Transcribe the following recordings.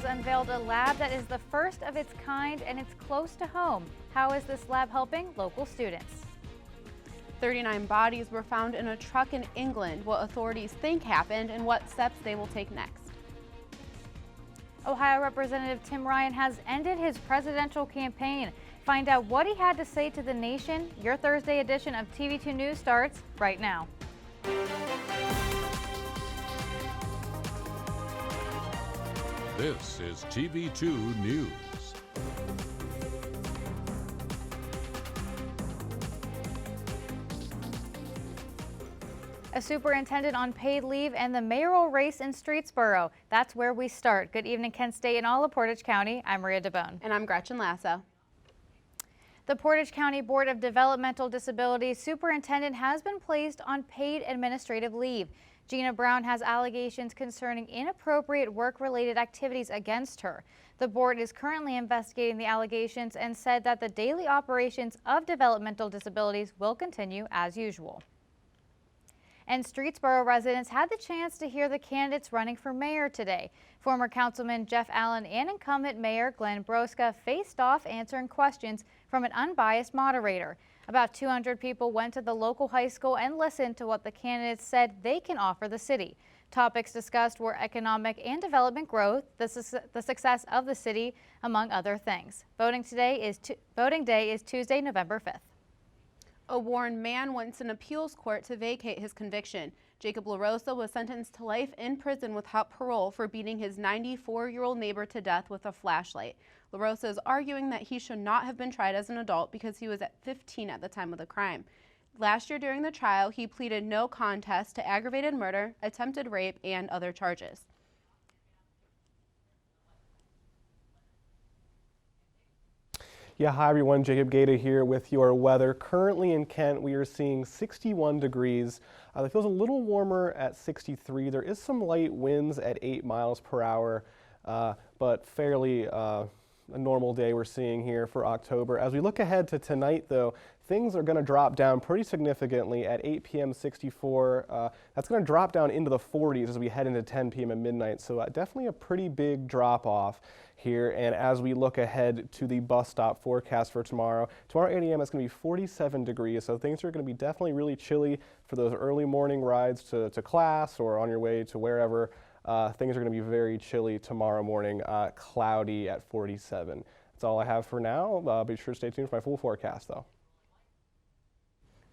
has unveiled a lab that is the first of its kind and it's close to home. How is this lab helping local students? 39 bodies were found in a truck in England. What authorities think happened and what steps they will take next. Ohio Representative Tim Ryan has ended his presidential campaign. Find out what he had to say to the nation. Your Thursday edition of TV2 News starts right now. This is TV2 News. A superintendent on paid leave and the mayoral race in Streetsboro. That's where we start. Good evening, Kent State and all of Portage County. I'm Maria DeBone. And I'm Gretchen Lasso. The Portage County Board of Developmental Disabilities superintendent has been placed on paid administrative leave. Gina Brown has allegations concerning inappropriate work-related activities against her. The board is currently investigating the allegations and said that the daily operations of developmental disabilities will continue as usual. And Streetsboro residents had the chance to hear the candidates running for mayor today. Former Councilman Jeff Allen and incumbent Mayor Glenn Broska faced off answering questions from an unbiased moderator. About 200 people went to the local high school and listened to what the candidates said they can offer the city. Topics discussed were economic and development growth, the success of the city, among other things. Voting day is Tuesday, November 5th. A Warren man wants an appeals court to vacate his conviction. Jacob LaRosa was sentenced to life in prison without parole for beating his 94-year-old neighbor to death with a flashlight. LaRosa is arguing that he should not have been tried as an adult because he was at 15 at the time of the crime. Last year during the trial, he pleaded no contest to aggravated murder, attempted rape, and other charges. Yeah, hi everyone, Jacob Gaeta here with your weather. Currently in Kent, we are seeing 61 degrees. It feels a little warmer at 63. There is some light winds at 8 miles per hour, but fairly a normal day we're seeing here for October. As we look ahead to tonight, though, things are going to drop down pretty significantly at 8 p.m. 64. That's going to drop down into the 40s as we head into 10 p.m. and midnight. So definitely a pretty big drop off here. And as we look ahead to the bus stop forecast for tomorrow 8 a.m. it's going to be 47 degrees. So things are going to be definitely really chilly for those early morning rides to class or on your way to wherever. Things are going to be very chilly tomorrow morning, cloudy at 47. That's all I have for now. Be sure to stay tuned for my full forecast, though.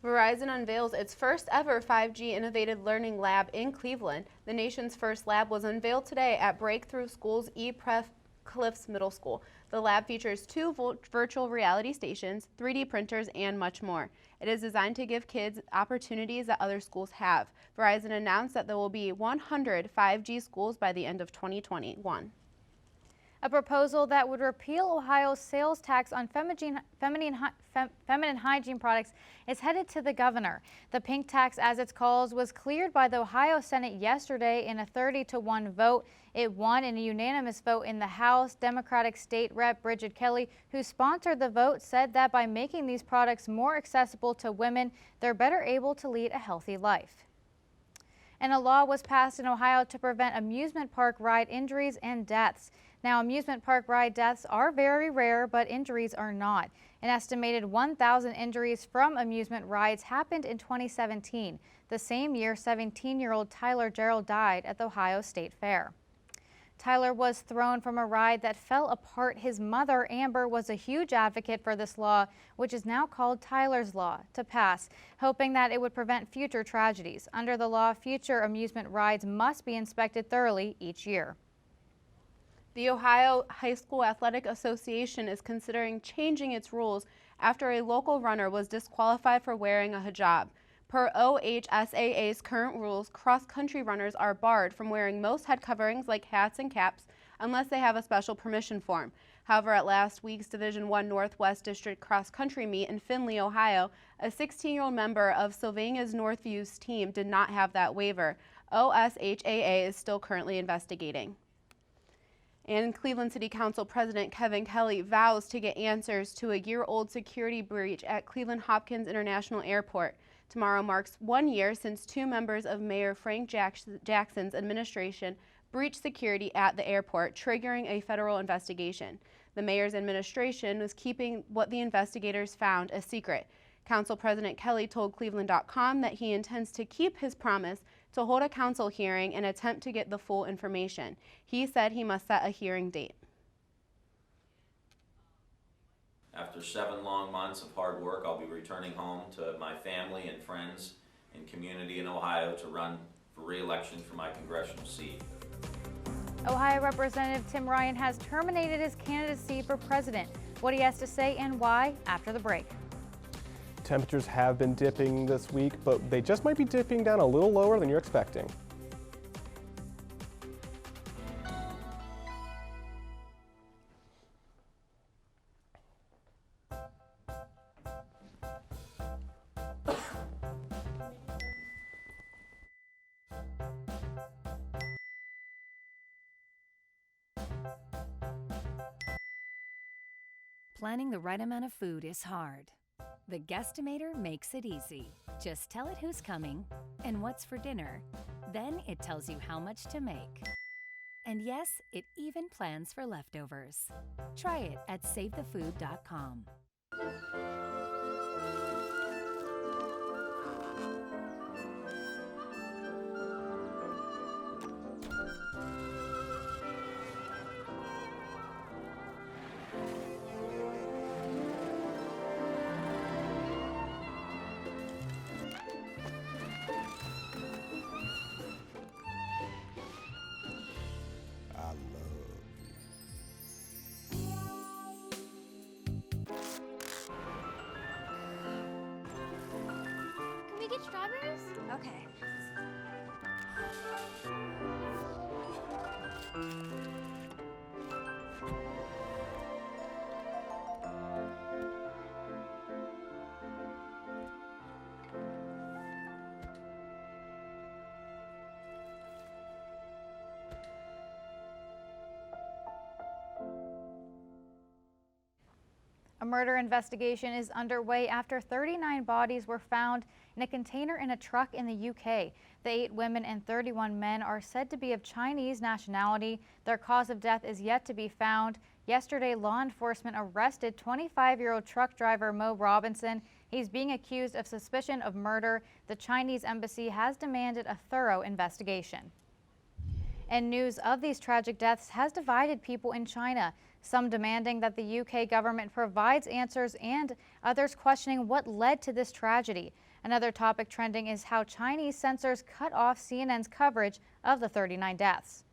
Verizon unveils its first ever 5G Innovative Learning Lab in Cleveland. The nation's first lab was unveiled today at Breakthrough School's E-Prep Cliffs Middle School. The lab features 2 virtual reality stations, 3D printers, and much more. It is designed to give kids opportunities that other schools have. Verizon announced that there will be 100 5G schools by the end of 2021. A proposal that would repeal Ohio's sales tax on feminine hygiene products is headed to the governor. The pink tax, as it's called, was cleared by the Ohio Senate yesterday in a 30-to-1 vote. It won in a unanimous vote in the House. Democratic State Rep Bridget Kelly, who sponsored the vote, said that by making these products more accessible to women, they're better able to lead a healthy life. And a law was passed in Ohio to prevent amusement park ride injuries and deaths. Now, amusement park ride deaths are very rare, but injuries are not. An estimated 1,000 injuries from amusement rides happened in 2017. The same year, 17-year-old Tyler Gerald died at the Ohio State Fair. Tyler was thrown from a ride that fell apart. His mother, Amber, was a huge advocate for this law, which is now called Tyler's Law, to pass, hoping that it would prevent future tragedies. Under the law, future amusement rides must be inspected thoroughly each year. The Ohio High School Athletic Association is considering changing its rules after a local runner was disqualified for wearing a hijab. Per OHSAA's current rules, cross-country runners are barred from wearing most head coverings like hats and caps unless they have a special permission form. However, at last week's Division I Northwest District cross-country meet in Findlay, Ohio, a 16-year-old member of Sylvania's Northview's team did not have that waiver. OSHAA is still currently investigating. And Cleveland City Council President Kevin Kelly vows to get answers to a year-old security breach at Cleveland Hopkins International Airport. Tomorrow marks 1 year since 2 members of Mayor Frank Jackson's administration breached security at the airport, triggering a federal investigation. The mayor's administration was keeping what the investigators found a secret. Council President Kelly told Cleveland.com that he intends to keep his promise to hold a council hearing and attempt to get the full information. He said he must set a hearing date. After 7 long months of hard work, I'll be returning home to my family and friends and community in Ohio to run for re-election for my congressional seat. Ohio Representative Tim Ryan has terminated his candidacy for president. What he has to say and why after the break. Temperatures have been dipping this week, but they just might be dipping down a little lower than you're expecting. Planning the right amount of food is hard. The Guestimator makes it easy. Just tell it who's coming and what's for dinner. Then it tells you how much to make. And yes, it even plans for leftovers. Try it at SaveTheFood.com. Can we get strawberries? Okay. A murder investigation is underway after 39 bodies were found in a container in a truck in the UK. The 8 women and 31 men are said to be of Chinese nationality. Their cause of death is yet to be found. Yesterday, law enforcement arrested 25-year-old truck driver Mo Robinson. He's being accused of suspicion of murder. The Chinese embassy has demanded a thorough investigation. And news of these tragic deaths has divided people in China, some demanding that the UK government provides answers and others questioning what led to this tragedy. Another topic trending is how Chinese censors cut off CNN's coverage of the 39 deaths.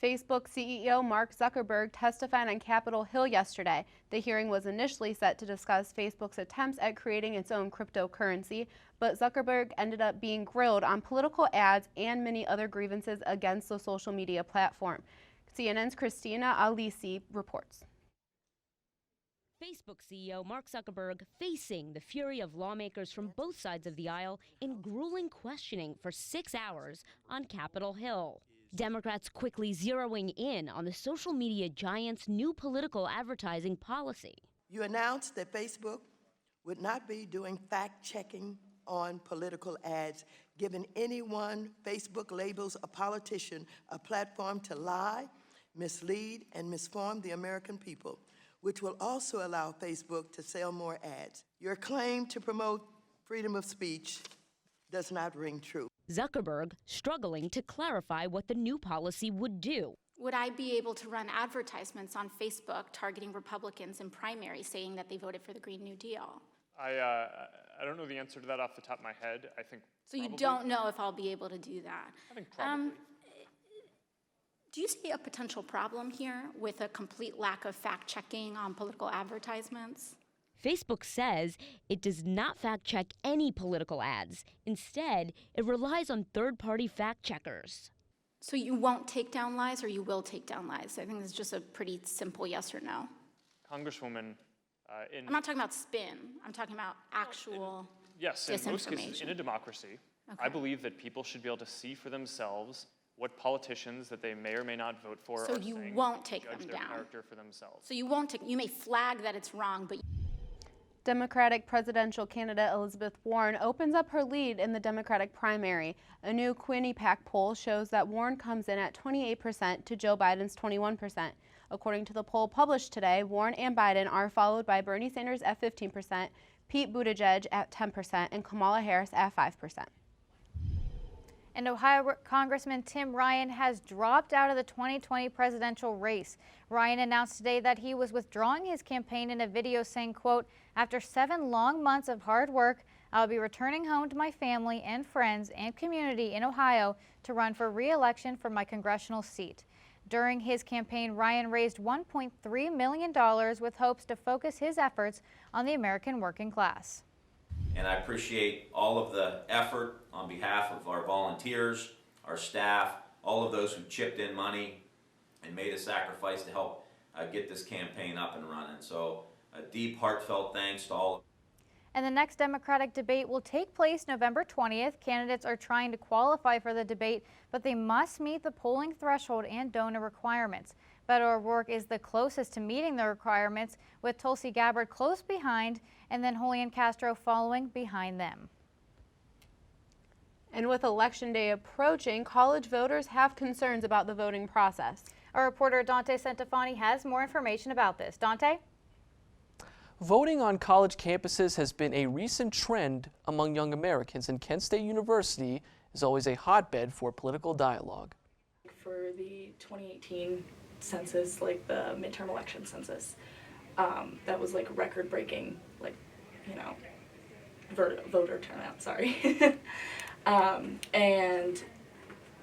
Facebook CEO Mark Zuckerberg testified on Capitol Hill yesterday. The hearing was initially set to discuss Facebook's attempts at creating its own cryptocurrency, but Zuckerberg ended up being grilled on political ads and many other grievances against the social media platform. CNN's Christina Alisi reports. Facebook CEO Mark Zuckerberg facing the fury of lawmakers from both sides of the aisle in grueling questioning for 6 hours on Capitol Hill. Democrats quickly zeroing in on the social media giant's new political advertising policy. You announced that Facebook would not be doing fact-checking on political ads, giving anyone Facebook labels a politician a platform to lie, mislead, and misform the American people, which will also allow Facebook to sell more ads. Your claim to promote freedom of speech does not ring true. Zuckerberg struggling to clarify what the new policy would do. Would I be able to run advertisements on Facebook targeting Republicans in primaries saying that they voted for the Green New Deal? I don't know the answer to that off the top of my head. I think So probably. You don't know if I'll be able to do that? I think probably. Do you see a potential problem here with a complete lack of fact-checking on political advertisements? Facebook says it does not fact-check any political ads. Instead, it relies on third-party fact-checkers. So you won't take down lies, or you will take down lies? I think it's just a pretty simple yes or no. Congresswoman, I'm not talking about spin. I'm talking about actual yes, in most cases, disinformation. in a democracy, Okay. I believe that people should be able to see for themselves what politicians that they may or may not vote for So are you saying, won't take judge them their down. character for themselves. So you won't take, you may flag that it's wrong, but Democratic presidential candidate Elizabeth Warren opens up her lead in the Democratic primary. A new Quinnipiac poll shows that Warren comes in at 28% to Joe Biden's 21%. According to the poll published today, Warren and Biden are followed by Bernie Sanders at 15%, Pete Buttigieg at 10%, and Kamala Harris at 5%. And Ohio Congressman Tim Ryan has dropped out of the 2020 presidential race. Ryan announced today that he was withdrawing his campaign in a video saying, quote, "After 7 long months of hard work, I'll be returning home to my family and friends and community in Ohio to run for re-election for my congressional seat." During his campaign, Ryan raised $1.3 million with hopes to focus his efforts on the American working class. And I appreciate all of the effort on behalf of our volunteers, our staff, all of those who chipped in money and made a sacrifice to help get this campaign up and running. So a deep, heartfelt thanks to all. And the next Democratic debate will take place November 20th. Candidates are trying to qualify for the debate, but they must meet the polling threshold and donor requirements. Beto O'Rourke is the closest to meeting the requirements, with Tulsi Gabbard close behind, and then Julian Castro following behind them. And with Election Day approaching, college voters have concerns about the voting process. Our reporter Dante Centofanti has more information about this. Dante? Voting on college campuses has been a recent trend among young Americans, and Kent State University is always a hotbed for political dialogue. For the 2018 census, like the midterm election census, that was like record-breaking, like, you know, voter turnout, sorry. And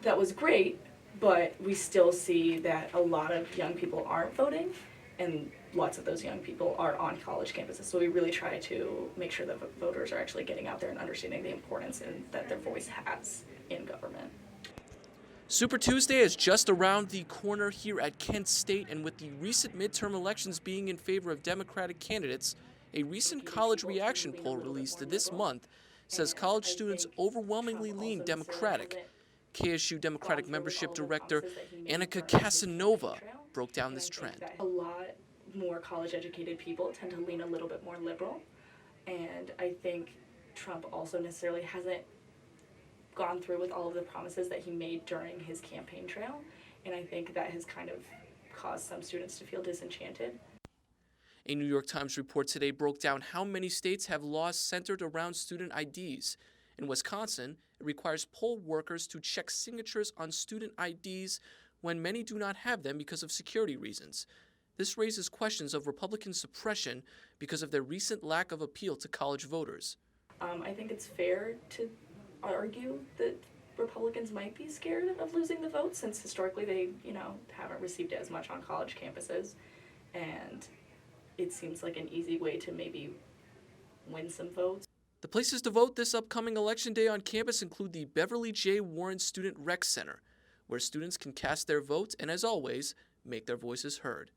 that was great, but we still see that a lot of young people aren't voting, and lots of those young people are on college campuses. So we really try to make sure that voters are actually getting out there and understanding the importance and that their voice has in government. Super Tuesday is just around the corner here at Kent State, and with the recent midterm elections being in favor of Democratic candidates, a recent college reaction poll released this month says college students overwhelmingly lean Democratic. KSU Democratic Membership Director Annika Casanova broke down this trend. A lot more college-educated people tend to lean a little bit more liberal, and I think Trump also necessarily hasn't gone through with all of the promises that he made during his campaign trail, and I think that has kind of caused some students to feel disenchanted. A New York Times report today broke down how many states have laws centered around student IDs. In Wisconsin, it requires poll workers to check signatures on student IDs when many do not have them because of security reasons. This raises questions of Republican suppression because of their recent lack of appeal to college voters. I think it's fair to argue that Republicans might be scared of losing the vote, since historically they, haven't received it as much on college campuses, and it seems like an easy way to maybe win some votes. The places to vote this upcoming election day on campus include the Beverly J. Warren Student Rec Center, where students can cast their vote and, as always, make their voices heard.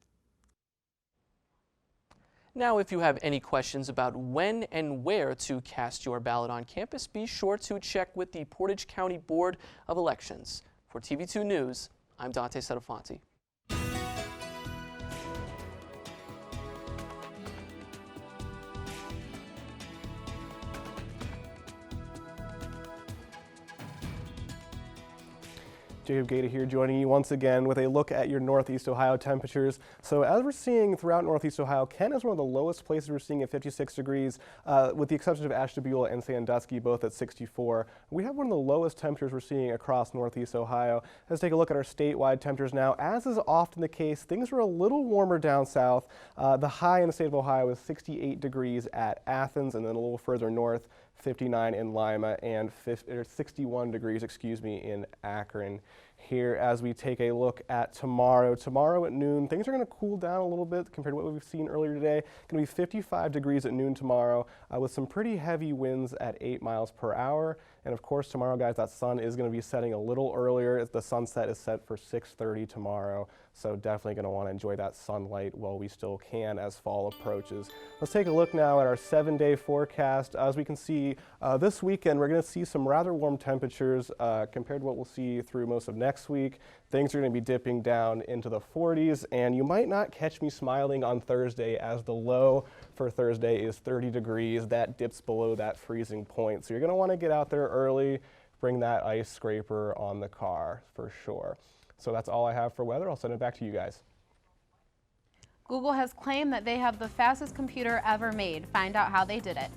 Now, if you have any questions about when and where to cast your ballot on campus, be sure to check with the Portage County Board of Elections. For TV2 News, I'm Dante Centofanti. Jacob Gaeta here, joining you once again with a look at your Northeast Ohio temperatures. So as we're seeing throughout Northeast Ohio, Kent is one of the lowest places we're seeing at 56 degrees, with the exception of Ashtabula and Sandusky, both at 64. We have one of the lowest temperatures we're seeing across Northeast Ohio. Let's take a look at our statewide temperatures now. As is often the case, things are a little warmer down south. The high in the state of Ohio is 68 degrees at Athens, and then a little further north, 59 in Lima, and 61 degrees, in Akron. Here, as we take a look at tomorrow at noon, things are going to cool down a little bit compared to what we've seen earlier today. Going to be 55 degrees at noon tomorrow, with some pretty heavy winds at 8 miles per hour. And of course, tomorrow, guys, that sun is going to be setting a little earlier. The sunset is set for 6:30 tomorrow, so definitely going to want to enjoy that sunlight while we still can as fall approaches. Let's take a look now at our 7-day forecast. As we can see, this weekend we're going to see some rather warm temperatures compared to what we'll see through most of next week. things are going to be dipping down into the 40s, and you might not catch me smiling on Thursday, as the low for Thursday is 30 degrees. That dips below that freezing point. So you're going to want to get out there early, bring that ice scraper on the car for sure. So that's all I have for weather. I'll send it back to you guys. Google has claimed that they have the fastest computer ever made. Find out how they did it.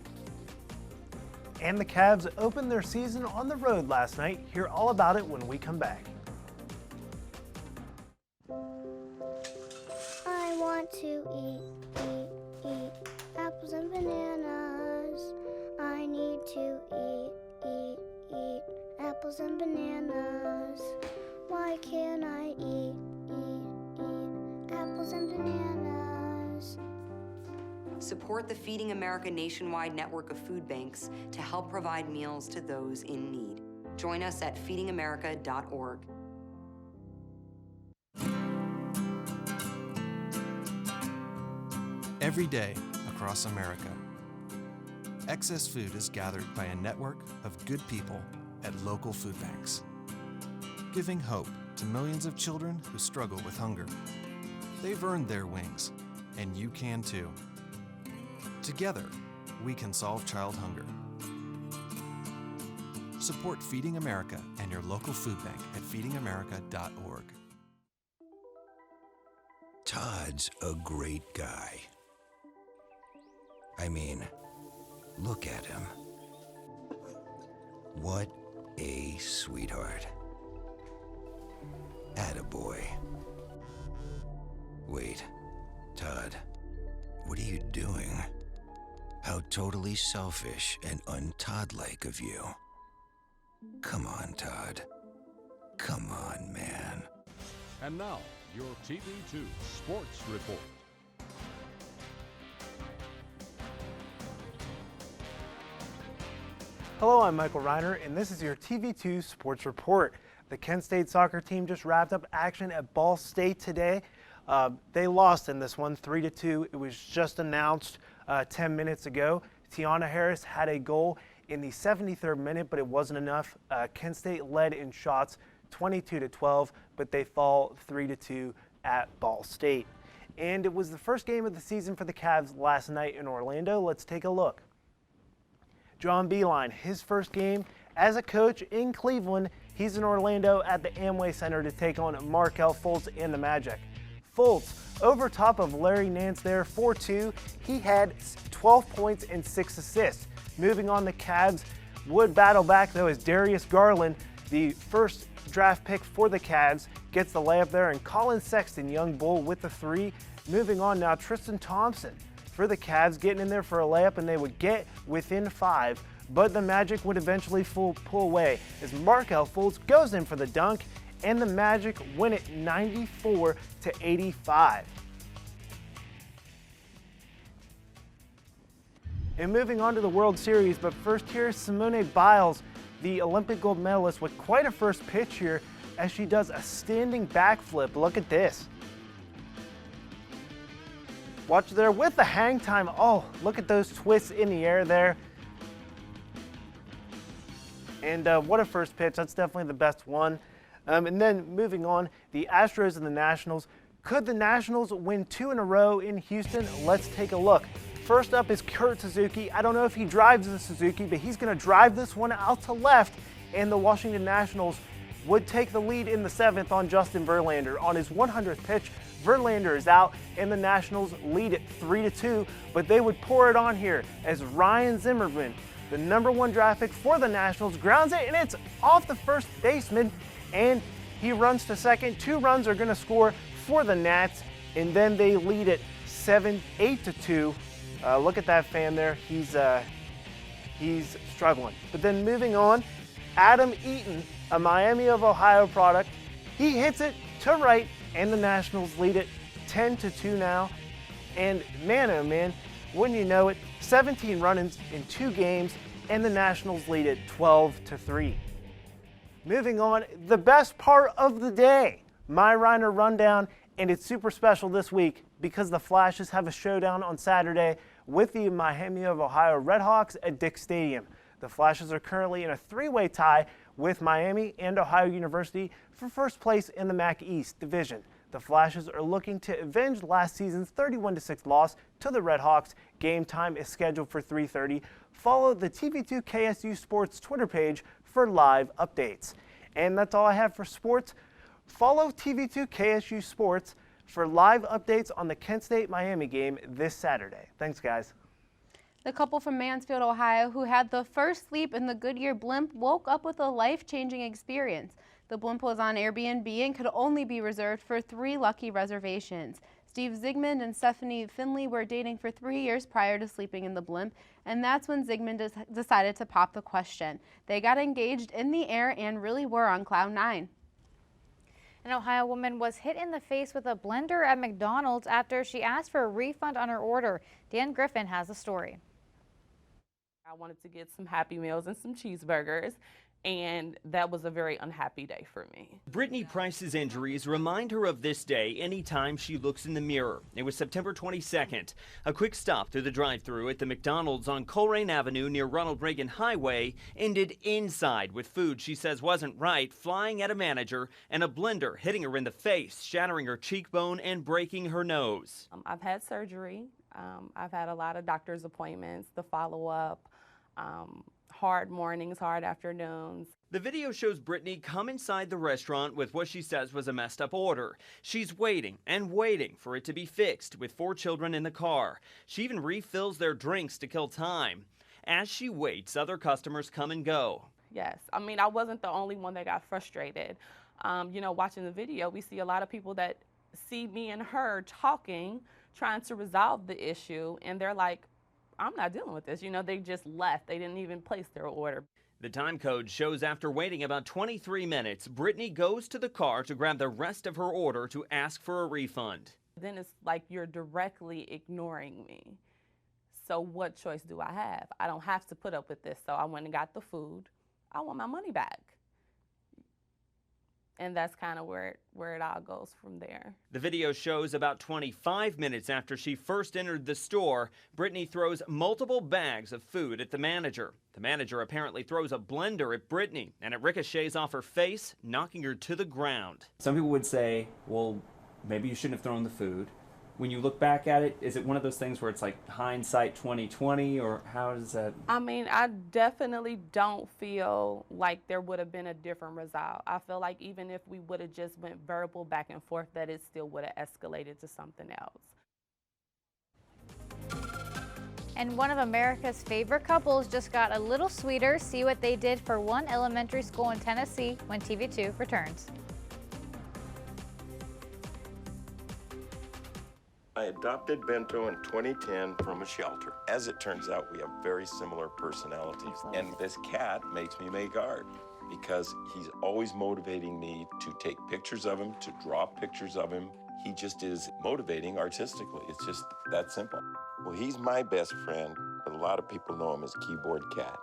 And the Cavs opened their season on the road last night. Hear all about it when we come back. I want to eat apples and bananas. I need to eat apples and bananas. Why can't I eat apples and bananas? Support the Feeding America nationwide network of food banks to help provide meals to those in need. Join us at feedingamerica.org. Every day across America, excess food is gathered by a network of good people at local food banks, giving hope to millions of children who struggle with hunger. They've earned their wings, and you can too. Together, we can solve child hunger. Support Feeding America and your local food bank at feedingamerica.org. Todd's a great guy. I mean, look at him. What a sweetheart. Attaboy. Wait, Todd, what are you doing? How totally selfish and un-Todd-like of you. Come on, Todd. Come on, man. And now, your TV2 Sports Report. Hello, I'm Michael Reiner, and this is your TV2 Sports Report. The Kent State soccer team just wrapped up action at Ball State today. They lost in this one, 3-2. It was just announced 10 minutes ago. Tiana Harris had a goal in the 73rd minute, but it wasn't enough. Kent State led in shots 22-12, but they fall 3-2 at Ball State. And it was the first game of the season for the Cavs last night in Orlando. Let's take a look. John Beilein, his first game as a coach in Cleveland. He's in Orlando at the Amway Center to take on Markelle Fultz and the Magic. Fultz, over top of Larry Nance there, 4-2. He had 12 points and 6 assists. Moving on, the Cavs would battle back, though, as Darius Garland, the first draft pick for the Cavs, gets the layup there, and Colin Sexton, young bull, with the 3. Moving on now, Tristan Thompson for the Cavs, getting in there for a layup, and they would get within 5. But the Magic would eventually pull away as Markelle Fultz goes in for the dunk, and the Magic win it 94-85. And moving on to the World Series, but first here's Simone Biles, the Olympic gold medalist, with quite a first pitch here as she does a standing backflip. Look at this. Watch there with the hang time. Oh, look at those twists in the air there. And what a first pitch. That's definitely the best one. And then moving on, the Astros and the Nationals. Could the Nationals win 2 in a row in Houston? Let's take a look. First up is Kurt Suzuki. I don't know if he drives the Suzuki, but he's going to drive this one out to left. And the Washington Nationals would take the lead in the 7th on Justin Verlander. On his 100th pitch, Verlander is out, and the Nationals lead it 3-2. But they would pour it on here as Ryan Zimmerman, the #1 draft pick for the Nationals, grounds it, and it's off the first baseman, and he runs to second. 2 runs are going to score for the Nats, and then they lead it 8-2. Look at that fan there. He's struggling. But then moving on, Adam Eaton, a Miami of Ohio product, he hits it to right, and the Nationals lead it 10-2 now. And man, oh man, wouldn't you know it, 17 run-ins in 2 games, and the Nationals lead it 12-3. Moving on, the best part of the day, my Reiner Rundown, and it's super special this week because the Flashes have a showdown on Saturday with the Miami of Ohio Redhawks at Dick Stadium. The Flashes are currently in a 3-way tie with Miami and Ohio University for first place in the MAC East Division. The Flashes are looking to avenge last season's 31-6 loss to the Redhawks. Game time is scheduled for 3:30. Follow the TV2 KSU Sports Twitter page for live updates. And that's all I have for sports. Follow TV2 KSU Sports for live updates on the Kent State-Miami game this Saturday. Thanks, guys. The couple from Mansfield, Ohio, who had the first sleep in the Goodyear blimp, woke up with a life-changing experience. The blimp was on Airbnb and could only be reserved for 3 lucky reservations. Steve Zygmunt and Stephanie Finley were dating for 3 years prior to sleeping in the blimp, and that's when Zygmunt decided to pop the question. They got engaged in the air and really were on cloud 9. An Ohio woman was hit in the face with a blender at McDonald's after she asked for a refund on her order. Dan Griffin has the story. I wanted to get some Happy Meals and some cheeseburgers, and that was a very unhappy day for me. Brittany Price's injuries remind her of this day anytime she looks in the mirror. It was September 22nd. A quick stop through the drive-thru at the McDonald's on Colerain Avenue near Ronald Reagan Highway ended inside with food she says wasn't right flying at a manager and a blender hitting her in the face, shattering her cheekbone and breaking her nose. I've had surgery. I've had a lot of doctor's appointments, the follow-up, hard mornings, hard afternoons. The video shows Brittany come inside the restaurant with what she says was a messed up order. She's waiting and waiting for it to be fixed with 4 children in the car. She even refills their drinks to kill time. As she waits, other customers come and go. Yes, I mean, I wasn't the only one that got frustrated. You know, watching the video, we see a lot of people that see me and her talking, trying to resolve the issue, and they're like, I'm not dealing with this. You know, they just left. They didn't even place their order. The time code shows after waiting about 23 minutes, Brittany goes to the car to grab the rest of her order to ask for a refund. Then it's like you're directly ignoring me. So what choice do I have? I don't have to put up with this. So I went and got the food. I want my money back. And that's kind of where it all goes from there. The video shows about 25 minutes after she first entered the store, Brittany throws multiple bags of food at the manager. The manager apparently throws a blender at Brittany, and it ricochets off her face, knocking her to the ground. Some people would say, well, maybe you shouldn't have thrown the food. When you look back at it, is it one of those things where it's like hindsight 20/20, or how does that? I mean, I definitely don't feel like there would have been a different result. I feel like even if we would have just went verbal back and forth, that it still would have escalated to something else. And one of America's favorite couples just got a little sweeter. See what they did for one elementary school in Tennessee when TV2 returns. I adopted Bento in 2010 from a shelter. As it turns out, we have very similar personalities. And this cat makes me make art because he's always motivating me to take pictures of him, to draw pictures of him. He just is motivating artistically. It's just that simple. Well, he's my best friend, but a lot of people know him as Keyboard Cat.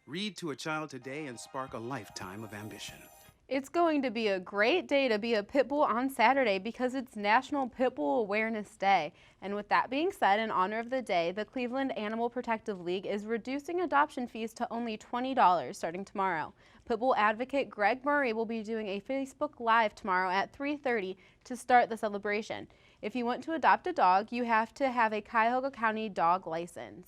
Read to a child today and spark a lifetime of ambition. It's going to be a great day to be a pit bull on Saturday because it's National Pit Bull Awareness Day. And with that being said, in honor of the day, the Cleveland Animal Protective League is reducing adoption fees to only $20 starting tomorrow. Pit bull advocate Greg Murray will be doing a Facebook Live tomorrow at 3:30 to start the celebration. If you want to adopt a dog, you have to have a Cuyahoga County dog license.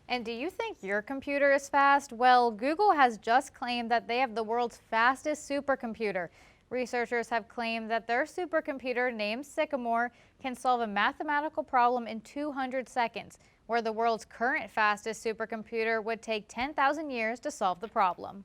And do you think your computer is fast? Well, Google has just claimed that they have the world's fastest supercomputer. Researchers have claimed that their supercomputer, named Sycamore, can solve a mathematical problem in 200 seconds, where the world's current fastest supercomputer would take 10,000 years to solve the problem.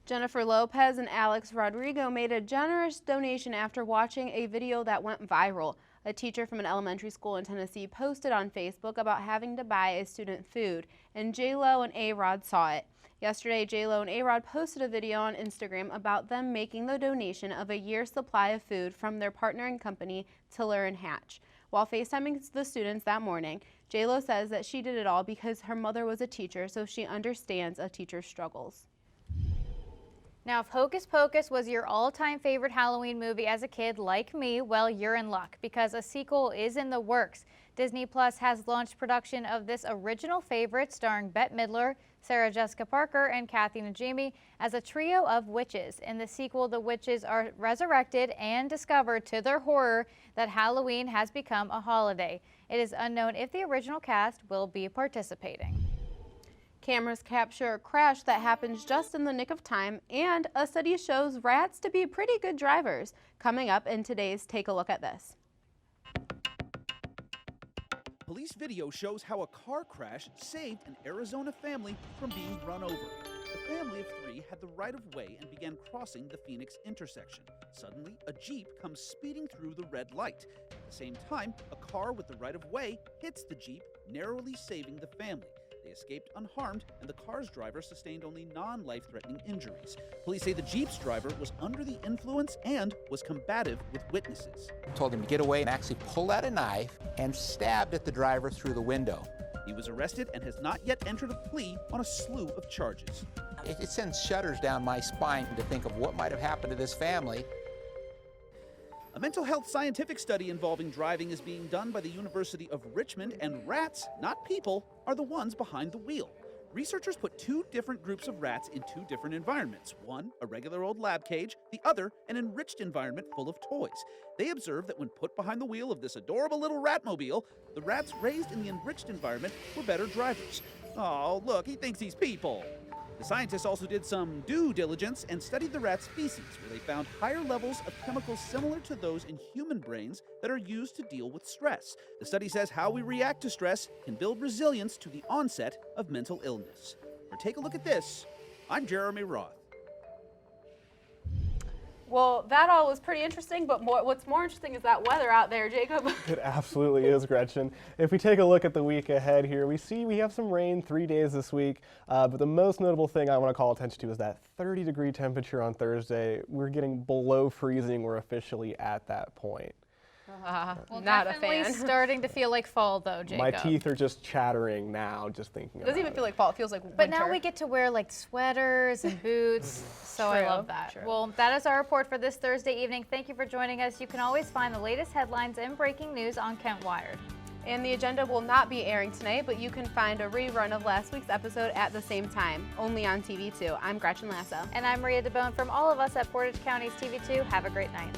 Jennifer Lopez and Alex Rodrigo made a generous donation after watching a video that went viral. A teacher from an elementary school in Tennessee posted on Facebook about having to buy a student food, and J-Lo and A-Rod saw it. Yesterday, J-Lo and A-Rod posted a video on Instagram about them making the donation of a year's supply of food from their partnering company, Tiller and Hatch. While FaceTiming the students that morning, J-Lo says that she did it all because her mother was a teacher, so she understands a teacher's struggles. Now, if Hocus Pocus was your all-time favorite Halloween movie as a kid like me, well, you're in luck because a sequel is in the works. Disney Plus has launched production of this original favorite starring Bette Midler, Sarah Jessica Parker, and Kathy Najimy as a trio of witches. In the sequel, the witches are resurrected and discover to their horror that Halloween has become a holiday. It is unknown if the original cast will be participating. Cameras capture a crash that happens just in the nick of time, and a study shows rats to be pretty good drivers. Coming up in today's Take a Look at This. Police video shows how a car crash saved an Arizona family from being run over. The family of 3 had the right of way and began crossing the Phoenix intersection. Suddenly, a Jeep comes speeding through the red light. At the same time, a car with the right of way hits the Jeep, narrowly saving the family. They escaped unharmed, and the car's driver sustained only non-life-threatening injuries. Police say the Jeep's driver was under the influence and was combative with witnesses. Told him to get away and actually pulled out a knife and stabbed at the driver through the window. He was arrested and has not yet entered a plea on a slew of charges. It sends shudders down my spine to think of what might have happened to this family. A mental health scientific study involving driving is being done by the University of Richmond, and rats, not people, are the ones behind the wheel. Researchers put 2 different groups of rats in 2 different environments. One, a regular old lab cage, the other, an enriched environment full of toys. They observed that when put behind the wheel of this adorable little ratmobile, the rats raised in the enriched environment were better drivers. Oh, look, he thinks he's people. The scientists also did some due diligence and studied the rat's feces, where they found higher levels of chemicals similar to those in human brains that are used to deal with stress. The study says how we react to stress can build resilience to the onset of mental illness. For Take a Look at This, I'm Jeremy Roth. Well, that all was pretty interesting, but what's more interesting is that weather out there, Jacob. It absolutely is, Gretchen. If we take a look at the week ahead here, we see we have some rain 3 days this week, but the most notable thing I want to call attention to is that 30-degree temperature on Thursday. We're getting below freezing. We're officially at that point. Well, not a definitely fan. starting to feel like fall, though, Jacob. My teeth are just chattering now, just thinking It doesn't about even feel like fall, it feels like winter. But now we get to wear like sweaters and boots, so I True, love that. true. Well, that is our report for this Thursday evening. Thank you for joining us. You can always find the latest headlines and breaking news on Kent Wired. And the agenda will not be airing tonight, but you can find a rerun of last week's episode at the same time, only on TV2. I'm Gretchen Lasso. And I'm Maria DeBone. From all of us at Portage County's TV2, have a great night.